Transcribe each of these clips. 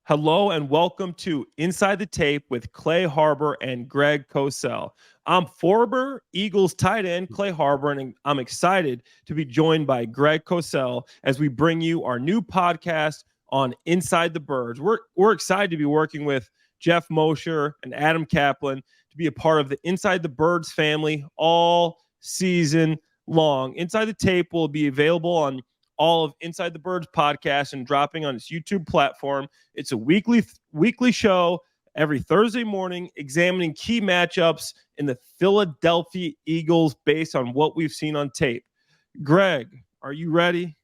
Hello and welcome to Inside the Tape with Clay Harbor and Greg Cosell. I'm former Eagles tight end Clay Harbor, and I'm excited to be joined by Greg Cosell as we bring you our new podcast on Inside the Birds. We're excited to be working with Jeff Mosher and Adam Kaplan to be a part of the Inside the Birds family all season long. Inside the Tape will be available on all of Inside the Birds podcast and dropping on its YouTube platform. It's a weekly show every Thursday morning examining key matchups in the Philadelphia Eagles based on what we've seen on tape. Greg, are you ready?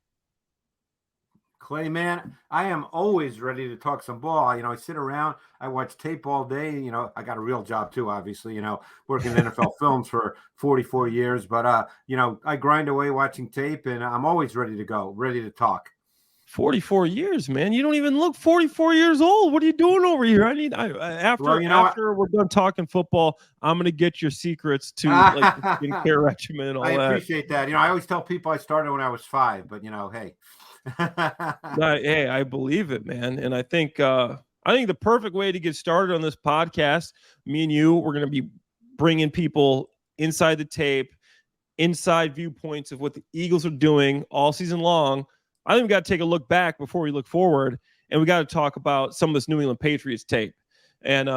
Clay, man, I am always ready to talk some ball. I sit around, I watch tape all day. I got a real job too, obviously, working in NFL films for 44 years. But, I grind away watching tape, and I'm always ready to go, ready to talk. 44 years, man. You don't even look 44 years old. What are you doing over here? After we're done talking football, I'm going to get your secrets to like the skincare regimen and all that. I appreciate that. I always tell people I started when I was 5, but hey. Hey, I believe it, man. And I think the perfect way to get started on this podcast, me and you, we're going to be bringing people inside the tape, inside viewpoints of what the Eagles are doing all season long. I think we got to take a look back before we look forward, and we got to talk about some of this New England Patriots tape. And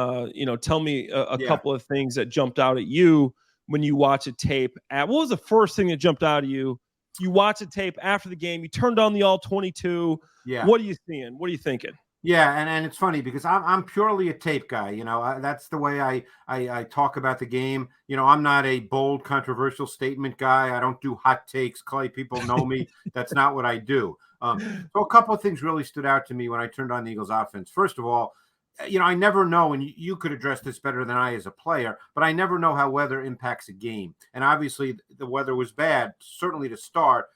tell me a couple of things that jumped out at you when you watch a tape. What was the first thing that jumped out at you? You watch a tape after the game. You turned on the all 22. Yeah. What are you seeing? What are you thinking? Yeah, and it's funny because I'm purely a tape guy. That's the way I talk about the game. I'm not a bold, controversial statement guy. I don't do hot takes. Clay, people know me. That's not what I do. So a couple of things really stood out to me when I turned on the Eagles offense. First of all, I never know, and you could address this better than I as a player, but I never know how weather impacts a game. And obviously the weather was bad, certainly to start.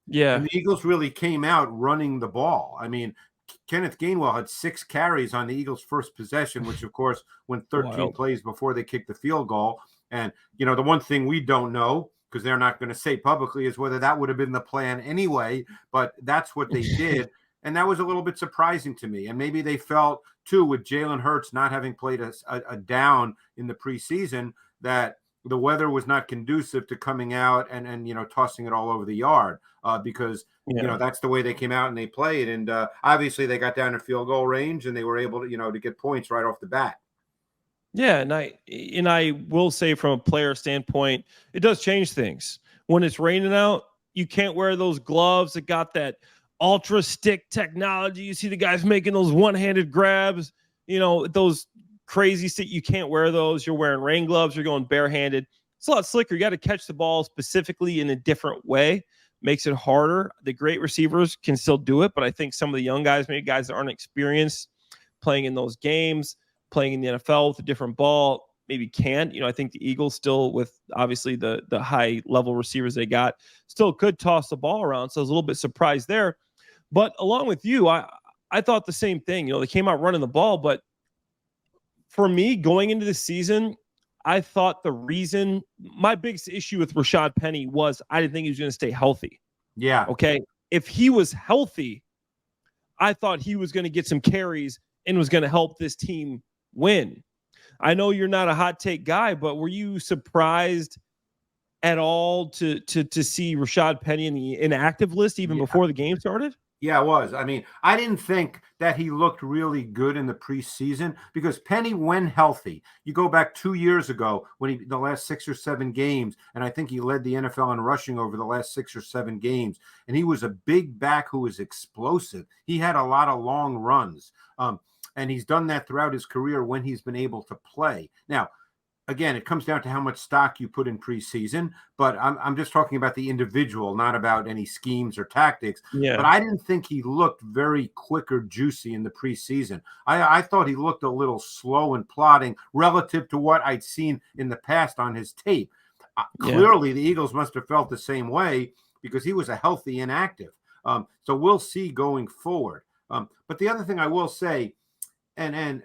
Yeah. And the Eagles really came out running the ball. I mean, Kenneth Gainwell had 6 carries on the Eagles' first possession, which, of course, went 13 plays before they kicked the field goal. And, the one thing we don't know, because they're not going to say publicly, is whether that would have been the plan anyway. But that's what they did. And that was a little bit surprising to me. And maybe they felt, too, with Jalen Hurts not having played a down in the preseason, that the weather was not conducive to coming out and tossing it all over the yard because, that's the way they came out and they played. And obviously they got down to field goal range and they were able to, to get points right off the bat. Yeah, and I will say from a player standpoint, it does change things. When it's raining out, you can't wear those gloves that got that ultra stick technology. You see the guys making those one-handed grabs, those crazy stick. You can't wear those. You're wearing rain gloves. You're going barehanded. It's a lot slicker. You got to catch the ball specifically in a different way. Makes it harder. The great receivers can still do it, but I think some of the young guys, maybe guys that aren't experienced playing in those games, playing in the NFL with a different ball, maybe can't. I think the Eagles still, with obviously the high level receivers they got, still could toss the ball around. So I was a little bit surprised there. But along with you, I thought the same thing. They came out running the ball, but for me, going into the season, I thought my biggest issue with Rashad Penny was I didn't think he was going to stay healthy. Yeah. Okay. If he was healthy, I thought he was going to get some carries and was going to help this team win. I know you're not a hot take guy, but were you surprised at all to see Rashad Penny in the inactive list even before the game started? Yeah, it was. I mean, I didn't think that he looked really good in the preseason because Penny, when healthy, you go back 2 years ago when the last 6 or 7 games, and I think he led the NFL in rushing over the last 6 or 7 games, and he was a big back who was explosive. He had a lot of long runs, and he's done that throughout his career when he's been able to play. Now, again, it comes down to how much stock you put in preseason, but I'm just talking about the individual, not about any schemes or tactics. Yeah. But I didn't think he looked very quick or juicy in the preseason. I thought he looked a little slow and plodding relative to what I'd seen in the past on his tape. Clearly, the Eagles must have felt the same way because he was a healthy inactive. So we'll see going forward. But the other thing I will say, and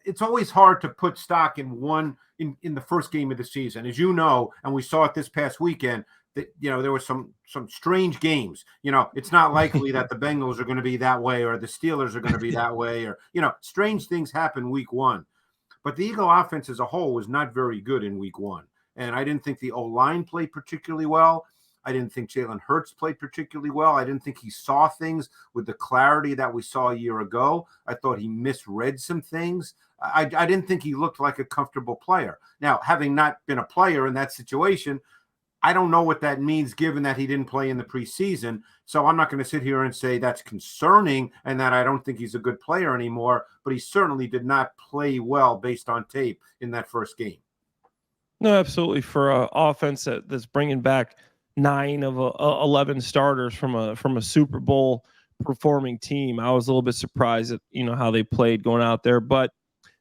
it's always hard to put stock in one in the first game of the season, as you know, and we saw it this past weekend. That there were some strange games. It's not likely that the Bengals are going to be that way, or the Steelers are going to be that way, or strange things happen week one. But the Eagle offense as a whole was not very good in week one, and I didn't think the O-line played particularly well. I didn't think Jalen Hurts played particularly well. I didn't think he saw things with the clarity that we saw a year ago. I thought he misread some things. I didn't think he looked like a comfortable player. Now, having not been a player in that situation, I don't know what that means given that he didn't play in the preseason. So I'm not going to sit here and say that's concerning and that I don't think he's a good player anymore, but he certainly did not play well based on tape in that first game. No, absolutely. For an offense that's bringing back 9 of 11 starters from a Super Bowl performing team, I was a little bit surprised at how they played going out there. But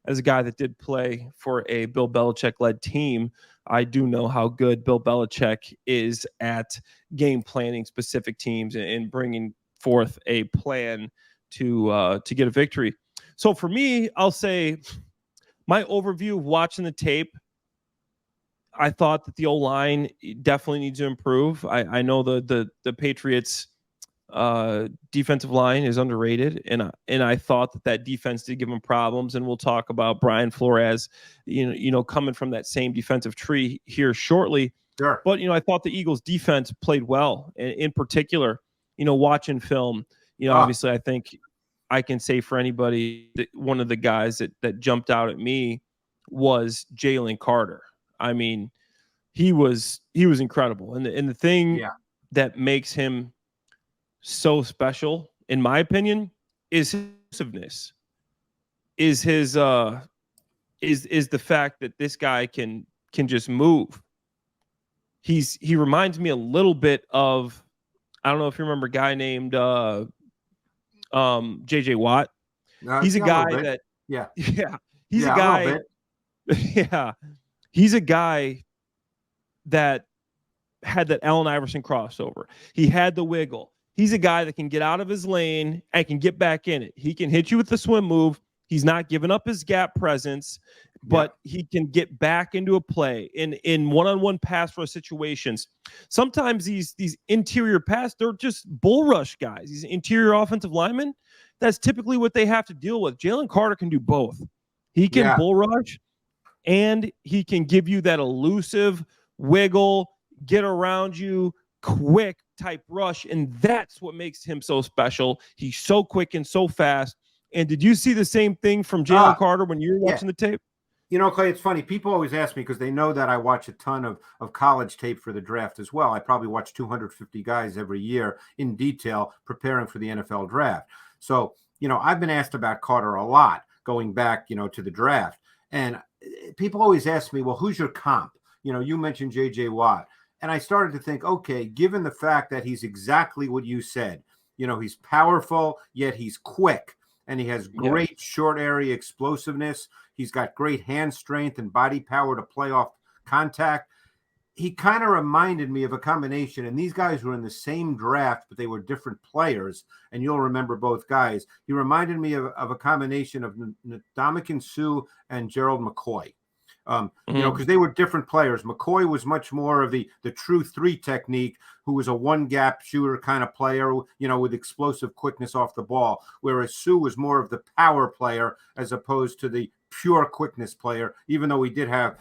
as a guy that did play for a Bill Belichick-led team, I do know how good Bill Belichick is at game planning specific teams and bringing forth a plan to get a victory. So for me, I'll say my overview of watching the tape, I thought that the O-line definitely needs to improve. I know the Patriots defensive line is underrated, and I thought that defense did give them problems, and we'll talk about Brian Flores, coming from that same defensive tree here shortly. Sure. But I thought the Eagles defense played well, and in particular, watching film, obviously I think I can say for anybody that one of the guys that jumped out at me was Jalen Carter. I mean, he was incredible, and the thing that makes him so special, in my opinion, is his elusiveness. Is his is the fact that this guy can just move. He reminds me a little bit of, I don't know if you remember a guy named JJ Watt. He's a guy that he's a guy. Yeah, he's a guy that had that Allen Iverson crossover. He had the wiggle. He's a guy that can get out of his lane and can get back in it. He can hit you with the swim move. He's not giving up his gap presence, but he can get back into a play in one-on-one pass rush situations. Sometimes these interior pass, they're just bull rush guys. These interior offensive linemen, that's typically what they have to deal with. Jalen Carter can do both. He can bull rush, and he can give you that elusive wiggle, get around you, quick type rush, and that's what makes him so special. He's so quick and so fast. And did you see the same thing from Jalen Carter when you were watching the tape? Clay, it's funny. People always ask me because they know that I watch a ton of college tape for the draft as well. I probably watch 250 guys every year in detail preparing for the NFL draft. So, I've been asked about Carter a lot going back, to the draft. And people always ask me, well, who's your comp? You mentioned J.J. Watt. And I started to think, okay, given the fact that he's exactly what you said, he's powerful, yet he's quick. And he has great short area explosiveness. He's got great hand strength and body power to play off contact. He kind of reminded me of a combination, and these guys were in the same draft, but they were different players, and you'll remember both guys. He reminded me of a combination of Ndamukong and Gerald McCoy. Because they were different players. McCoy was much more of the true 3 technique, who was a one-gap shooter kind of player, with explosive quickness off the ball, whereas Sue was more of the power player as opposed to the pure quickness player, even though he did have,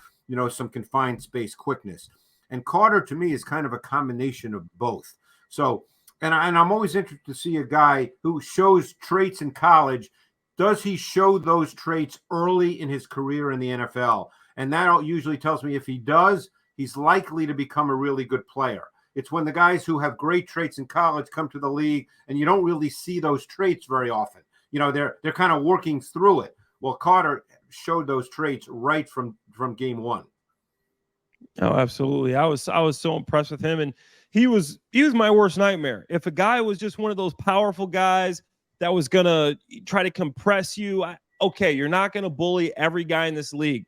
some confined space quickness. And Carter, to me, is kind of a combination of both. So, and I'm always interested to see a guy who shows traits in college. Does he show those traits early in his career in the NFL? And that usually tells me if he does, he's likely to become a really good player. It's when the guys who have great traits in college come to the league and you don't really see those traits very often. They're kind of working through it. Well, Carter showed those traits right from game one. Oh, absolutely. I was so impressed with him, and he was my worst nightmare. If a guy was just one of those powerful guys that was going to try to compress you, okay, you're not going to bully every guy in this league.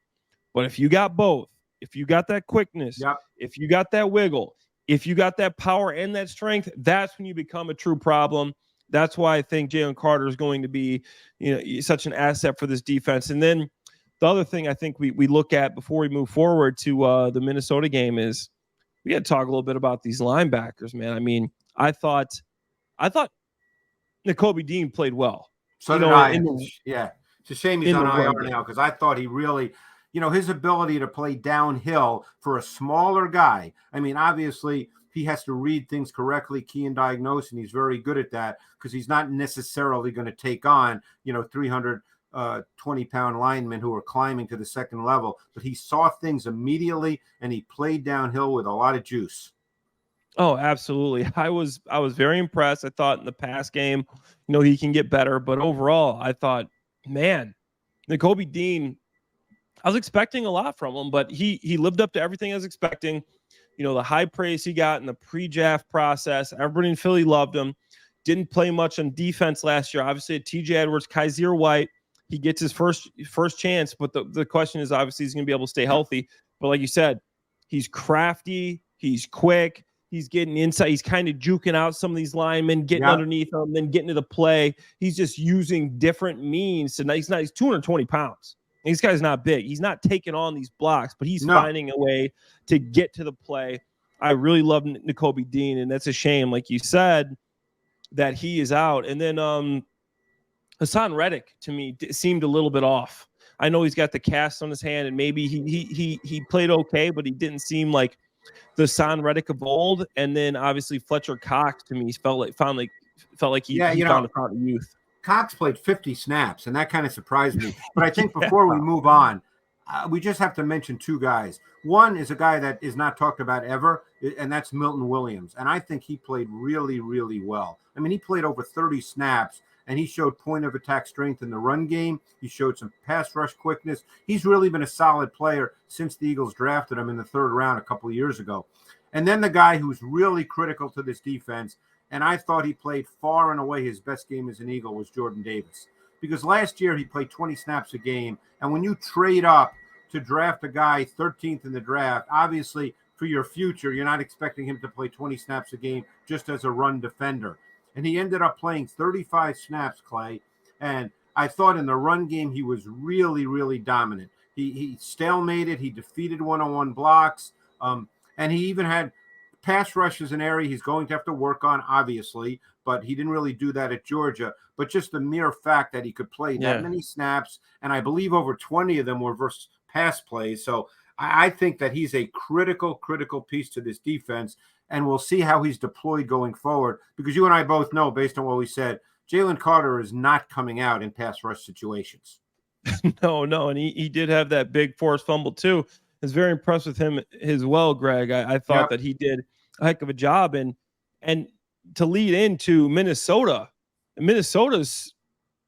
But if you got both, if you got that quickness, if you got that wiggle, if you got that power and that strength, that's when you become a true problem. That's why I think Jalen Carter is going to be, such an asset for this defense. And then the other thing I think we look at before we move forward to the Minnesota game is we got to talk a little bit about these linebackers, man. I mean, I thought Nakobe Dean played well. So You did know, I. in Yeah. It's a shame he's the on run IR game. now, because I thought he really, his ability to play downhill for a smaller guy. I mean, obviously, he has to read things correctly, key and diagnose, and he's very good at that because he's not necessarily going to take on, 320-pound linemen who are climbing to the second level. But he saw things immediately, and he played downhill with a lot of juice. Oh, absolutely. I was very impressed. I thought in the past game, he can get better, but overall, I thought, man, Nakobe Dean, I was expecting a lot from him, but he lived up to everything I was expecting. The high praise he got in the pre-draft process. Everybody in Philly loved him. Didn't play much on defense last year. Obviously, TJ Edwards, Kaiser White, he gets his first chance, but the question is obviously he's going to be able to stay healthy. But like you said, he's crafty, he's quick, he's getting inside, he's kind of juking out some of these linemen, getting underneath them, then getting to the play. He's just using different means to. He's 220 pounds. This guy's not big. He's not taking on these blocks, but he's finding a way to get to the play. I really love Nakobe Dean, and that's a shame, like you said, that he is out. And then Hassan Reddick, to me, seemed a little bit off. I know he's got the cast on his hand, and maybe he played okay, but he didn't seem like the Hassan Reddick of old. And then obviously Fletcher Cox, to me, felt like he found a fountain of youth. Cox played 50 snaps, and that kind of surprised me. But I think before we move on, we just have to mention two guys. One is a guy that is not talked about ever, and that's Milton Williams. And I think he played really, really well. I mean, he played over 30 snaps, and he showed point of attack strength in the run game. He showed some pass rush quickness. He's really been a solid player since the Eagles drafted him in the third round a couple of years ago. And then the guy who's really critical to this defense, and I thought he played far and away his best game as an Eagle, was Jordan Davis. Because last year he played 20 snaps a game. And when you trade up to draft a guy 13th in the draft, obviously for your future, you're not expecting him to play 20 snaps a game just as a run defender. And he ended up playing 35 snaps, Clay. And I thought in the run game he was really, really dominant. He stalemated. He defeated one-on-one blocks. And he even had pass rush is an area he's going to have to work on, obviously, but he didn't really do that at Georgia. But just the mere fact that he could play that many snaps, and I believe over 20 of them were versus pass plays. So I think that he's a critical piece to this defense, and we'll see how he's deployed going forward, because you and I both know, based on what we said, Jalen Carter is not coming out in pass rush situations. No, and he did have that big forced fumble too. I was very impressed with him as well, Greg. I thought that he did a heck of a job. And to lead into Minnesota's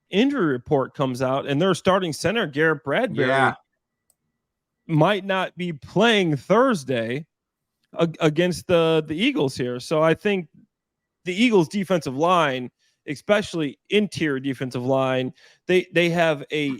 injury report comes out, and their starting center, Garrett Bradbury, might not be playing Thursday against the Eagles here. So I think the Eagles defensive line, especially interior defensive line, they have a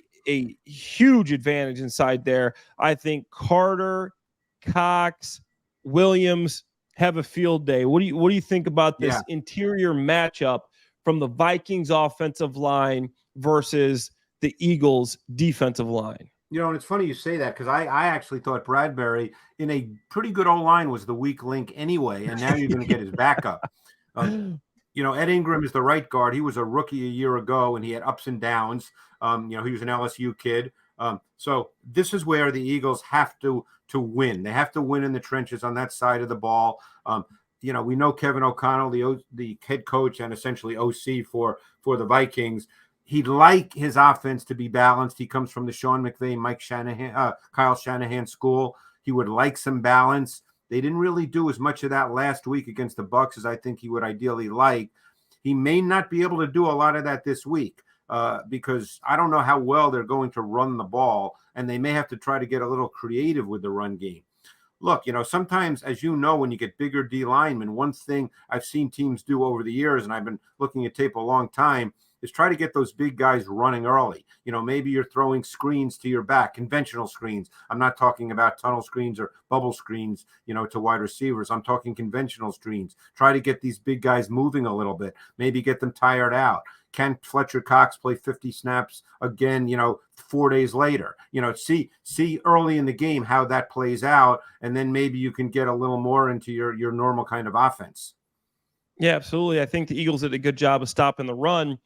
huge advantage inside there. I think Carter, Cox, Williams have a field day. What do you think about this interior matchup from the Vikings offensive line versus the Eagles defensive line? And it's funny you say that, because I actually thought Bradbury in a pretty good O-line was the weak link anyway, and now you're going to get his backup. Ed Ingram is the right guard. He was a rookie a year ago, and he had ups and downs. He was an LSU kid. So this is where the Eagles have to win. They have to win in the trenches on that side of the ball. We know Kevin O'Connell, the head coach and essentially OC for the Vikings. He'd like his offense to be balanced. He comes from the Sean McVay, Kyle Shanahan school. He would like some balance. They didn't really do as much of that last week against the Bucs as I think he would ideally like. He may not be able to do a lot of that this week because I don't know how well they're going to run the ball, and they may have to try to get a little creative with the run game. Look, sometimes, as you know, when you get bigger D linemen, one thing I've seen teams do over the years, and I've been looking at tape a long time, is try to get those big guys running early. Maybe you're throwing screens to your back, conventional screens. I'm not talking about tunnel screens or bubble screens, to wide receivers. I'm talking conventional screens. Try to get these big guys moving a little bit, maybe get them tired out. Can Fletcher Cox play 50 snaps again, 4 days later? See early in the game how that plays out, and then maybe you can get a little more into your normal kind of offense. Yeah, absolutely. I think the Eagles did a good job of stopping the run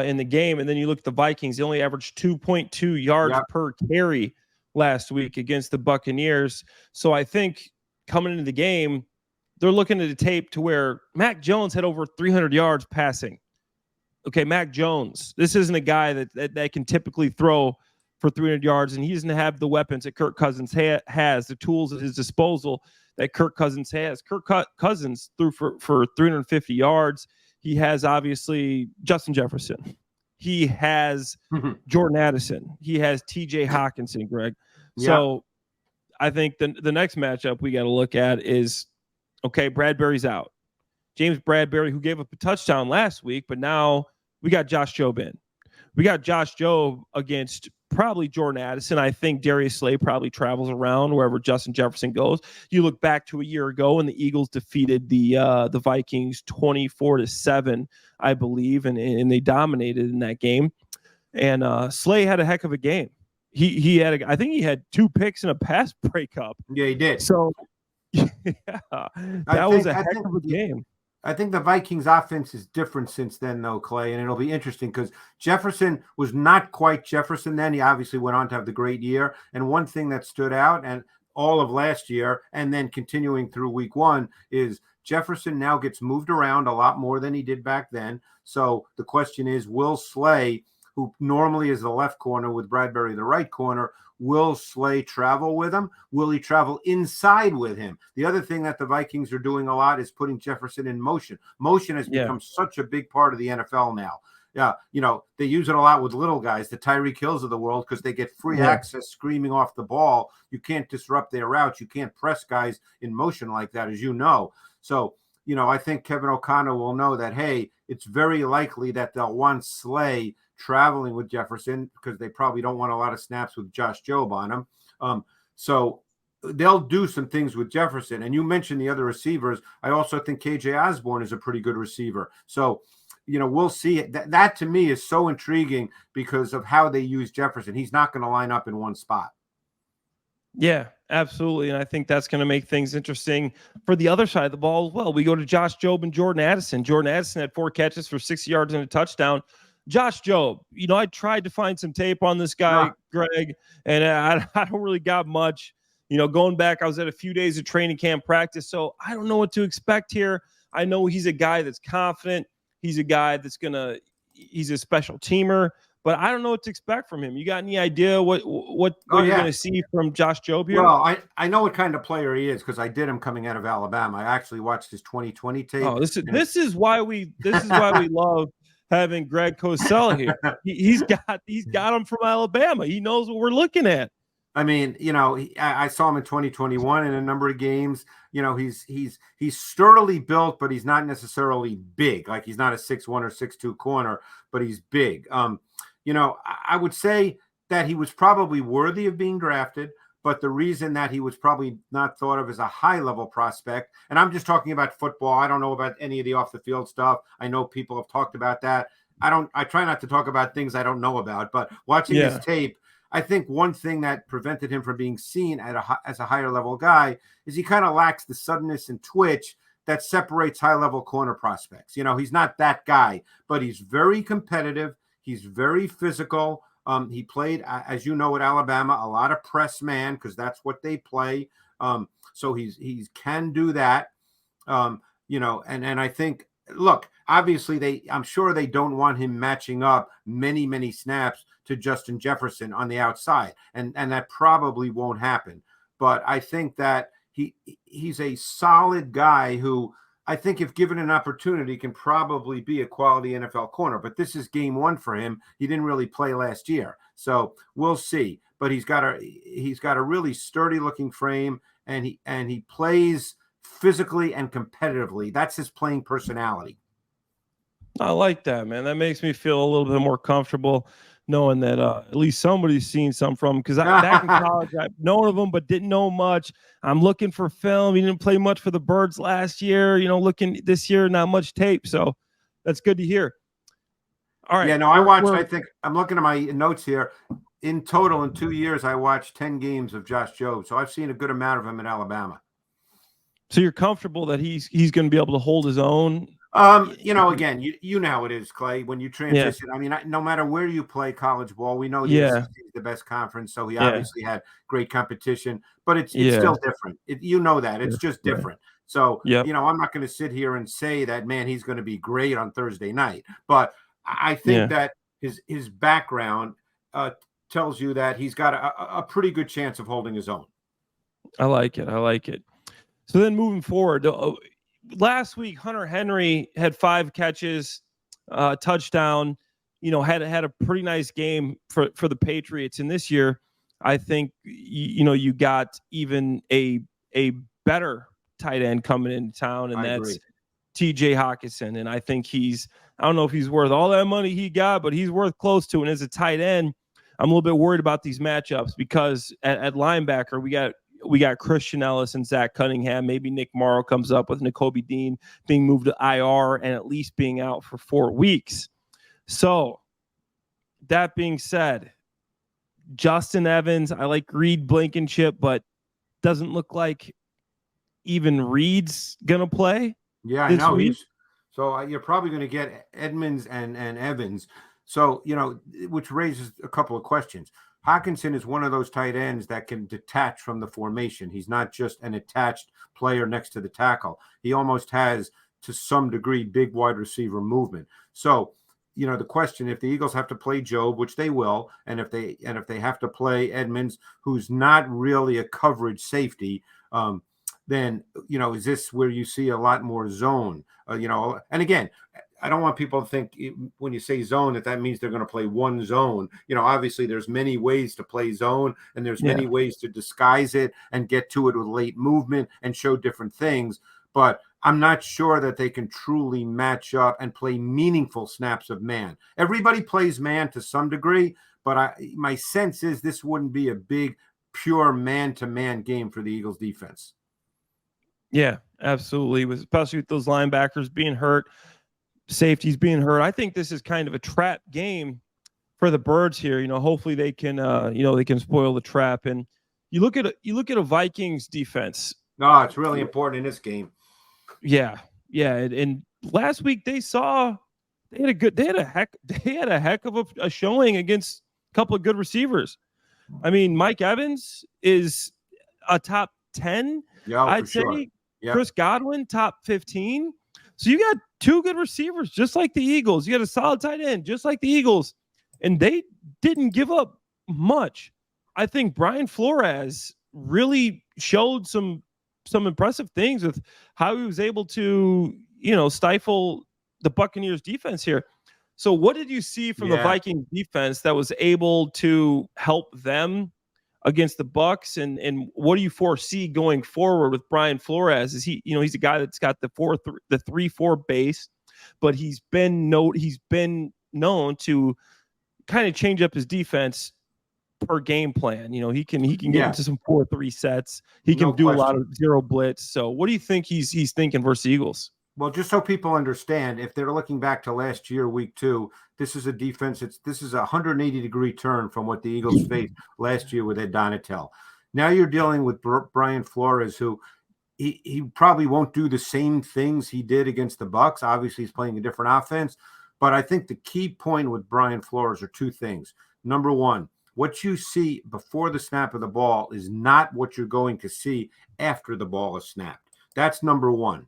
in the game. And then you look at the Vikings, they only averaged 2.2 yards per carry last week against the Buccaneers. So I think coming into the game, they're looking at the tape to where Mac Jones had over 300 yards passing. Okay, Mac Jones. This isn't a guy that can typically throw for 300 yards, and he doesn't have the weapons that Kirk Cousins has, the tools at his disposal that Kirk Cousins has. Kirk Cousins threw for 350 yards. He has, obviously, Justin Jefferson. He has Jordan Addison. He has T.J. Hawkinson, Greg. So I think the next matchup we got to look at is, okay, Bradbury's out. James Bradbury, who gave up a touchdown last week, but now we got Josh Jobe in. We got Josh Jobe against probably Jordan Addison. I think Darius Slay probably travels around wherever Justin Jefferson goes. You look back to a year ago when the Eagles defeated the Vikings 24-7, I believe, and they dominated in that game. And Slay had a heck of a game. I think he had 2 picks and a pass breakup. Yeah, he did. So that was a heck of a game. I think the Vikings offense is different since then, though, Clay, and it'll be interesting because Jefferson was not quite Jefferson then. He obviously went on to have the great year. And one thing that stood out and all of last year and then continuing through week 1 is Jefferson now gets moved around a lot more than he did back then. So the question is, will Slay, who normally is the left corner with Bradbury the right corner, will Slay travel with him? Will he travel inside with him? The other thing that the Vikings are doing a lot is putting Jefferson in motion. Motion has become such a big part of the NFL now. Yeah, they use it a lot with little guys, the Tyreek Hills of the world, because they get free access screaming off the ball. You can't disrupt their routes. You can't press guys in motion like that, as you know. So, I think Kevin O'Connor will know that, hey, it's very likely that they'll want Slay traveling with Jefferson because they probably don't want a lot of snaps with Josh Jobe on him. So they'll do some things with Jefferson. And you mentioned the other receivers. I also think KJ Osborne is a pretty good receiver. So, we'll see. That to me is so intriguing because of how they use Jefferson. He's not going to line up in one spot. Yeah, absolutely. And I think that's going to make things interesting for the other side of the ball as well. We go to Josh Jobe and Jordan Addison. Jordan Addison had 4 catches for 60 yards and a touchdown. Josh Jobe, I tried to find some tape on this guy, Greg, and I don't really got much. Going back, I was at a few days of training camp practice, so I don't know what to expect here. I know he's a guy that's confident. He's a guy that's he's a special teamer, but I don't know what to expect from him. You got any idea what you're going to see from Josh Jobe here? Well, I know what kind of player he is because I did him coming out of Alabama. I actually watched his 2020 tape. Oh, this is why we love having Greg Cosell here. He's got him from Alabama. He knows what we're looking at. I mean, I saw him in 2021 in a number of games. He's sturdily built, but he's not necessarily big. Like he's not a 6'1" or 6'2" corner, but he's big. I would say that he was probably worthy of being drafted, but the reason that he was probably not thought of as a high-level prospect, and I'm just talking about football. I don't know about any of the off-the-field stuff. I know people have talked about that. I try not to talk about things I don't know about, but watching his tape, I think one thing that prevented him from being seen as a higher-level guy is he kind of lacks the suddenness and twitch that separates high-level corner prospects. He's not that guy, but he's very competitive. He's very physical. He played, as you know, at Alabama, a lot of press man because that's what they play. So he can do that. And I think, look, obviously I'm sure they don't want him matching up many, many snaps to Justin Jefferson on the outside. And that probably won't happen. But I think that he's a solid guy who I think if given an opportunity can probably be a quality NFL corner. But this is game 1 for him. He didn't really play last year. So we'll see. But he's got a really sturdy looking frame and he plays physically and competitively. That's his playing personality. I like that, man. That makes me feel a little bit more comfortable knowing that at least somebody's seen some from him. Because back in college, I've known of him, but didn't know much. I'm looking for film. He didn't play much for the Birds last year. Looking this year, not much tape. So that's good to hear. All right. Yeah, no, I watched, I think I'm looking at my notes here. In total, in 2 years, I watched 10 games of Josh Jobe. So I've seen a good amount of him in Alabama. So you're comfortable that he's going to be able to hold his own? Again, you know how it is, Clay. When you transition, I mean, no matter where you play college ball, we know the SEC is the best conference, so he obviously had great competition. But it's still different. You know that it's just different. So I'm not going to sit here and say that, man, he's going to be great on Thursday night. But I think that his background tells you that he's got a pretty good chance of holding his own. I like it. So then moving forward. Last week, Hunter Henry had 5 catches, touchdown. Had a pretty nice game for the Patriots. And this year, I think you got even a better tight end coming into town, and that's T.J. Hockenson. And I think I don't know if he's worth all that money he got, but he's worth close to. And as a tight end, I'm a little bit worried about these matchups because at linebacker we got Christian Ellis and Zach Cunningham. Maybe Nick Morrow comes up with Nakobe Dean being moved to IR and at least being out for 4 weeks. So that being said, Justin Evans, I like Reed Blankenship, but doesn't look like even Reed's going to play. Yeah, I know. So you're probably going to get Edmonds and Evans. So, which raises a couple of questions. Hockenson is one of those tight ends that can detach from the formation. He's not just an attached player next to the tackle. He almost has, to some degree, big wide receiver movement. So, the question, if the Eagles have to play Jobe, which they will, and if they have to play Edmonds, who's not really a coverage safety, then, is this where you see a lot more zone? And again, I don't want people to think when you say zone that means they're going to play one zone. Obviously there's many ways to play zone, and there's many ways to disguise it and get to it with late movement and show different things. But I'm not sure that they can truly match up and play meaningful snaps of man. Everybody plays man to some degree, but my sense is this wouldn't be a big, pure man-to-man game for the Eagles defense. Yeah, absolutely. Especially with those linebackers being hurt, safeties being hurt. I think this is kind of a trap game for the Birds here. Hopefully they can, they can spoil the trap. And you look at a Vikings defense. No, it's really important in this game. Yeah. And last week they had a heck of a showing against a couple of good receivers. I mean, Mike Evans is a top 10. Yeah, I'd say. Sure. Yeah. Chris Godwin, top 15. So you got 2 good receivers, just like the Eagles. You got a solid tight end, just like the Eagles. And they didn't give up much. I think Brian Flores really showed some impressive things with how he was able to, stifle the Buccaneers defense here. So what did you see from the Vikings defense that was able to help them against the Bucks, and what do you foresee going forward with Brian Flores? Is he, he's a guy that's got the 3-4 base, but he's been known to kind of change up his defense per game plan. He can get into some 4-3 sets. He can do a lot of zero blitz. So what do you think he's thinking versus Eagles? Well, just so people understand, if they're looking back to last year, week 2, this is a defense. This is a 180-degree turn from what the Eagles faced last year with Ed Donatel. Now you're dealing with Brian Flores, who he probably won't do the same things he did against the Bucks. Obviously, he's playing a different offense. But I think the key point with Brian Flores are 2 things. Number one, what you see before the snap of the ball is not what you're going to see after the ball is snapped. That's number one.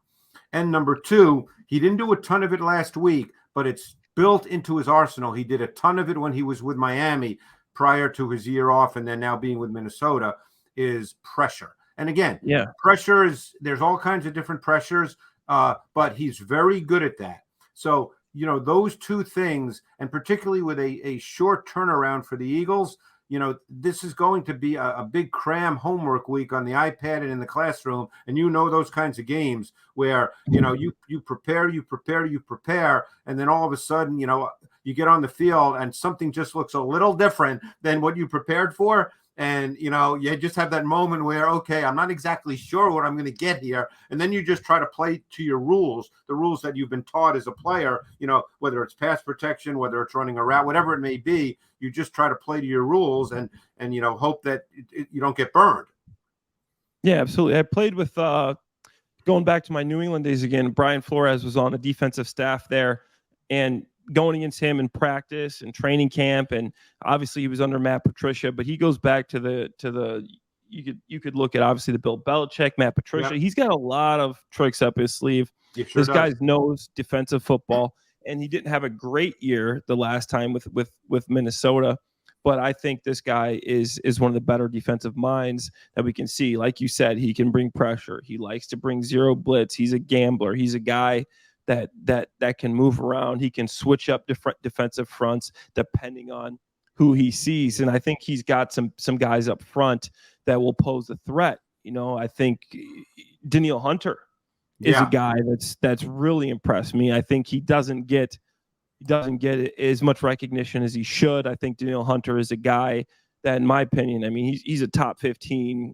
And number 2, he didn't do a ton of it last week, but it's built into his arsenal. He did a ton of it when he was with Miami prior to his year off, and then now being with Minnesota, is pressure. And again, pressure there's all kinds of different pressures, but he's very good at that. So, those 2 things, and particularly with a short turnaround for the Eagles, this is going to be a big cram homework week on the iPad and in the classroom. And those kinds of games where, you prepare, and then all of a sudden, you get on the field and something just looks a little different than what you prepared for. And, you just have that moment where, okay, I'm not exactly sure what I'm going to get here. And then you just try to play to your rules, the rules that you've been taught as a player, whether it's pass protection, whether it's running a route, whatever it may be, you just try to play to your rules and hope that you don't get burned. Yeah, absolutely. I played with, going back to my New England days again, Brian Flores was on the defensive staff there, and going against him in practice and training camp, and obviously he was under Matt Patricia, but he goes back to the you could look at obviously the Bill Belichick, Matt Patricia. Yeah. He's got a lot of tricks up his sleeve. This guy knows defensive football, and he didn't have a great year the last time with Minnesota, but I think this guy is one of the better defensive minds that we can see. Like you said, he can bring pressure. He likes to bring zero blitz. He's a gambler. He's a guy that can move around. He can switch up different defensive fronts depending on who he sees. And I think he's got some guys up front that will pose a threat. I think Danielle Hunter is a guy that's really impressed me. I think he doesn't get as much recognition as he should. I think Danielle Hunter is a guy that, in my opinion, he's a top 15,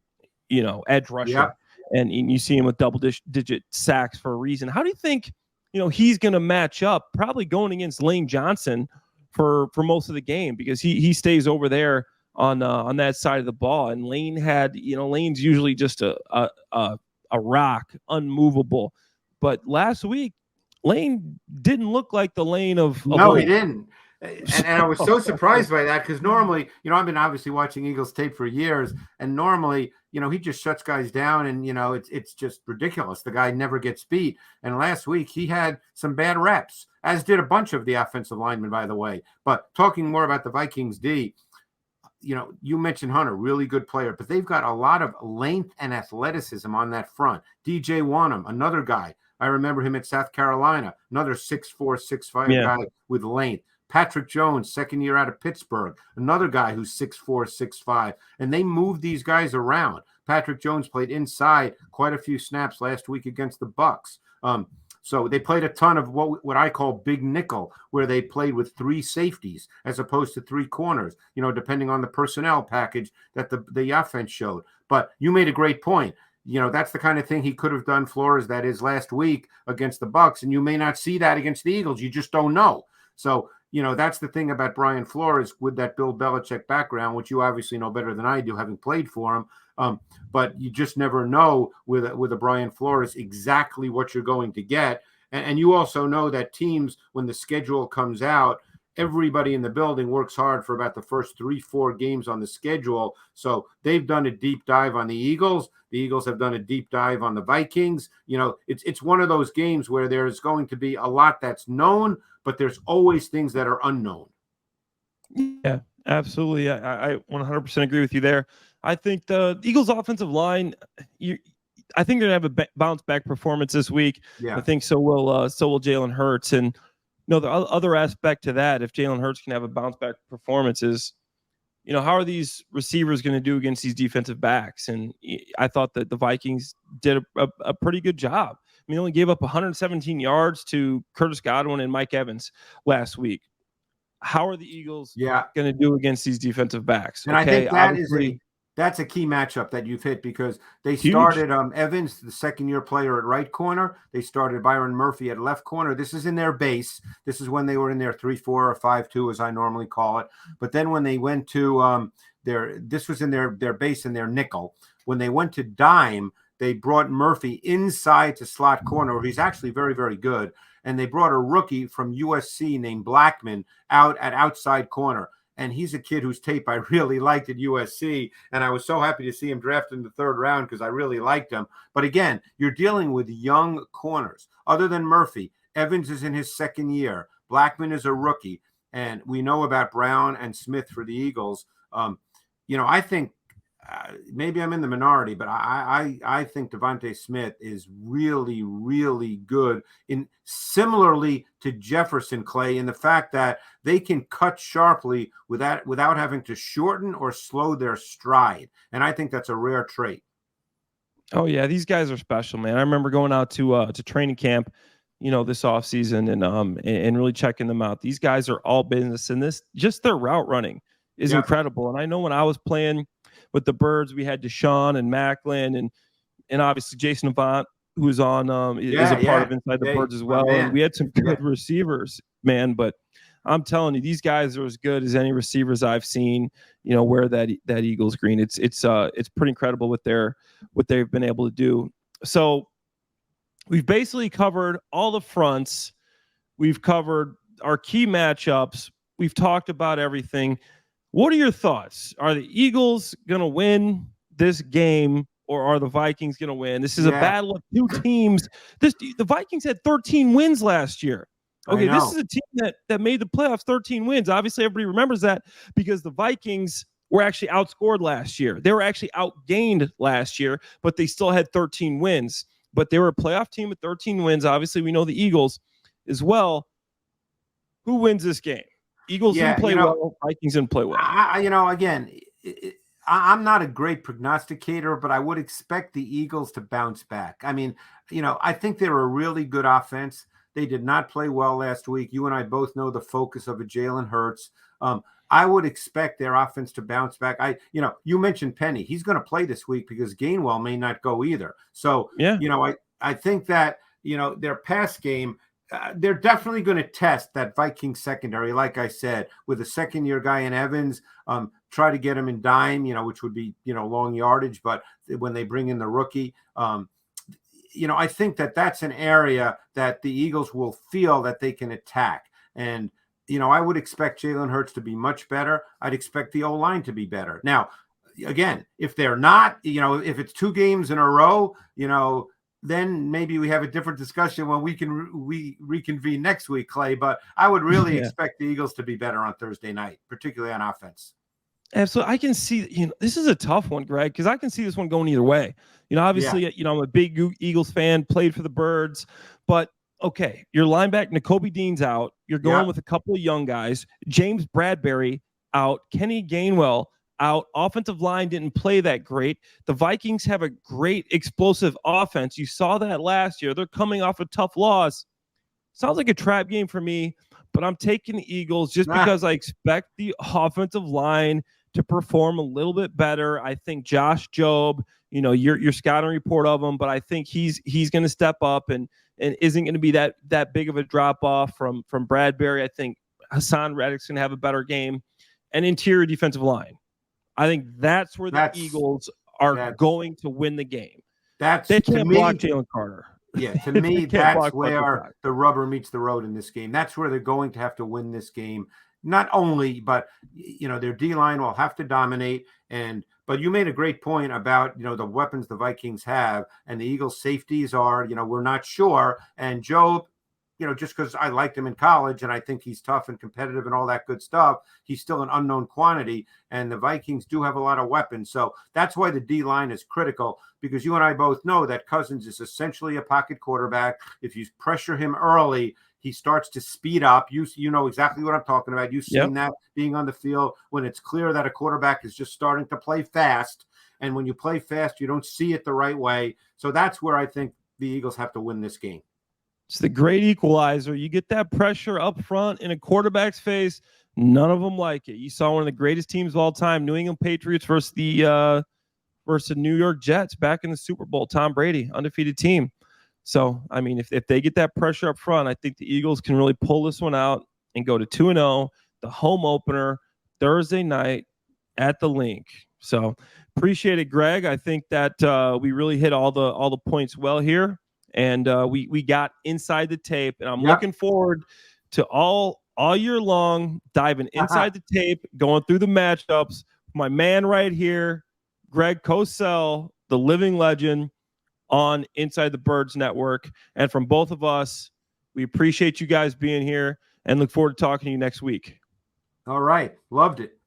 edge rusher. Yeah. And you see him with double-digit sacks for a reason. How do you think he's going to match up, probably going against Lane Johnson for most of the game, because he stays over there on that side of the ball. And Lane Lane's usually just a rock, unmovable. But last week, Lane didn't look like the Lane of no, he didn't. And I was so surprised by that, because normally, I've been obviously watching Eagles tape for years, and normally, he just shuts guys down, and, it's just ridiculous. The guy never gets beat. And last week, he had some bad reps, as did a bunch of the offensive linemen, by the way. But talking more about the Vikings D, you mentioned Hunter, really good player, but they've got a lot of length and athleticism on that front. DJ Wanham, another guy. I remember him at South Carolina, another 6'4", 6'5" guy with length. Patrick Jones, second year out of Pittsburgh, another guy who's 6'4", 6'5", and they move these guys around. Patrick Jones played inside quite a few snaps last week against the Bucs. So they played a ton of what I call big nickel, where they played with three safeties as opposed to three corners, depending on the personnel package that the offense showed. But you made a great point. That's the kind of thing he could have done, Flores, that is last week against the Bucs, and you may not see that against the Eagles. You just don't know. So, that's the thing about Brian Flores with that Bill Belichick background, which you obviously know better than I do, having played for him. But you just never know with a Brian Flores exactly what you're going to get. And you also know that teams, when the schedule comes out, everybody in the building works hard for about the first 3-4 games on the schedule. So they've done a deep dive on the Eagles. The Eagles have done a deep dive on the Vikings. It's one of those games where there's going to be a lot that's known, but there's always things that are unknown. Yeah, absolutely. I 100% agree with you there. I think the Eagles offensive line, I think they're going to have a bounce back performance this week. Yeah. I think so will Jalen Hurts. And the other aspect to that, if Jalen Hurts can have a bounce back performance, is how are these receivers going to do against these defensive backs? And I thought that the Vikings did a pretty good job. They only gave up 117 yards to Curtis Godwin and Mike Evans last week. How are the Eagles going to do against these defensive backs? And I think that's a key matchup that you've hit, because they started Evans, the second-year player, at right corner. They started Byron Murphy at left corner. This is in their base. This is when they were in their 3-4 or 5-2, as I normally call it. But then when they went to this was in their base and their nickel. When they went to dime, they brought Murphy inside to slot corner, where he's actually very, very good. And they brought a rookie from USC named Blackman out at outside corner. And he's a kid whose tape I really liked at USC. And I was so happy to see him drafted in the third round, because I really liked him. But again, you're dealing with young corners. Other than Murphy, Evans is in his second year. Blackman is a rookie. And we know about Brown and Smith for the Eagles. I think maybe I'm in the minority, but I think Devontae Smith is really, really good in similarly to Jefferson, Clay, in the fact that they can cut sharply without having to shorten or slow their stride. And I think that's a rare trait. Oh yeah, these guys are special, man. I remember going out to training camp, this offseason and really checking them out. These guys are all business, and this just their route running is incredible. And I know when I was playing with the Birds, we had Deshaun and Macklin and obviously Jason Avant, who's on is a part of Inside the Birds as well. And we had some good receivers, man. But I'm telling you, these guys are as good as any receivers I've seen. Wear that Eagles green. It's pretty incredible what they've been able to do. So we've basically covered all the fronts. We've covered our key matchups. We've talked about everything. What are your thoughts? Are the Eagles going to win this game, or are the Vikings going to win? This is a battle of two teams. The Vikings had 13 wins last year. Okay, this is a team that made the playoffs, 13 wins. Obviously, everybody remembers that because the Vikings were actually outscored last year. They were actually outgained last year, but they still had 13 wins. But they were a playoff team with 13 wins. Obviously, we know the Eagles as well. Who wins this game? Eagles didn't play well. Vikings didn't play well. I'm not a great prognosticator, but I would expect the Eagles to bounce back. I mean, I think they're a really good offense. They did not play well last week. You and I both know the focus of a Jalen Hurts. I would expect their offense to bounce back. You mentioned Penny. He's going to play this week because Gainwell may not go either. So, I think that, their pass game, they're definitely going to test that Vikings secondary, like I said, with a second-year guy in Evans, try to get him in dime, which would be, long yardage. But when they bring in the rookie, I think that that's an area that the Eagles will feel that they can attack. And, I would expect Jalen Hurts to be much better. I'd expect the O-line to be better. Now, again, if they're not, if it's 2 games in a row, then maybe we have a different discussion when we reconvene next week, Clay. But I would really expect the Eagles to be better on Thursday night, particularly on offense. Absolutely. I can see, this is a tough one, Greg, because I can see this one going either way. Obviously, I'm a big Eagles fan, played for the Birds, but okay, your linebacker, Nakobe Dean's out. You're going with a couple of young guys. James Bradbury out. Kenny Gainwell out. Offensive line didn't play that great. The Vikings have a great explosive offense. You saw that last year. They're coming off a tough loss. Sounds like a trap game for me, but I'm taking the Eagles just because I expect the offensive line to perform a little bit better. I think Josh Jobe, your scouting report of him, but I think he's going to step up and isn't going to be that big of a drop off from Bradbury. I think Hassan Reddick's going to have a better game, and interior defensive line. I think that's where the Eagles are going to win the game. They can't block Jalen Carter. Yeah, to me, that's where the rubber meets the road in this game. That's where they're going to have to win this game. Not only, but their D-line will have to dominate. But you made a great point about the weapons the Vikings have, and the Eagles' safeties are we're not sure. And Joe, just because I liked him in college and I think he's tough and competitive and all that good stuff, he's still an unknown quantity. And the Vikings do have a lot of weapons. So that's why the D-line is critical, because you and I both know that Cousins is essentially a pocket quarterback. If you pressure him early, he starts to speed up. You know exactly what I'm talking about. You've seen that being on the field when it's clear that a quarterback is just starting to play fast. And when you play fast, you don't see it the right way. So that's where I think the Eagles have to win this game. It's the great equalizer. You get that pressure up front in a quarterback's face. None of them like it. You saw one of the greatest teams of all time, New England Patriots versus the New York Jets back in the Super Bowl. Tom Brady, undefeated team. So, I mean, if they get that pressure up front, I think the Eagles can really pull this one out and go to 2-0, the home opener, Thursday night at the Link. So, appreciate it, Greg. I think that we really hit all the points well here, and we got inside the tape, and I'm looking forward to all year long diving inside the tape, going through the matchups. My man right here, Greg Cosell, the living legend, on Inside the Birds Network. And from both of us, we appreciate you guys being here and look forward to talking to you next week. All right. Loved it.